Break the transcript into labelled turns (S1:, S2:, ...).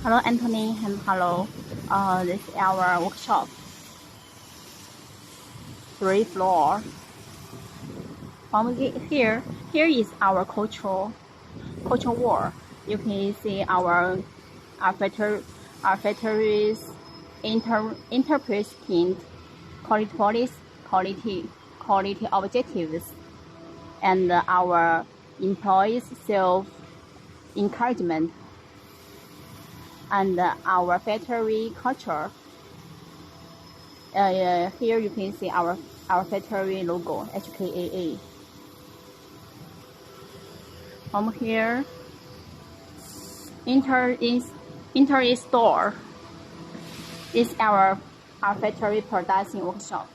S1: Hello, Anthony, and hello. This is our workshop. 3rd floor. From here is our cultural wall. You can see our factories interpreting quality objectives, and our employees self-encouragement, and our factory culture. Here you can see our factory logo, HKAA. From here, Inter store is our factory production workshop.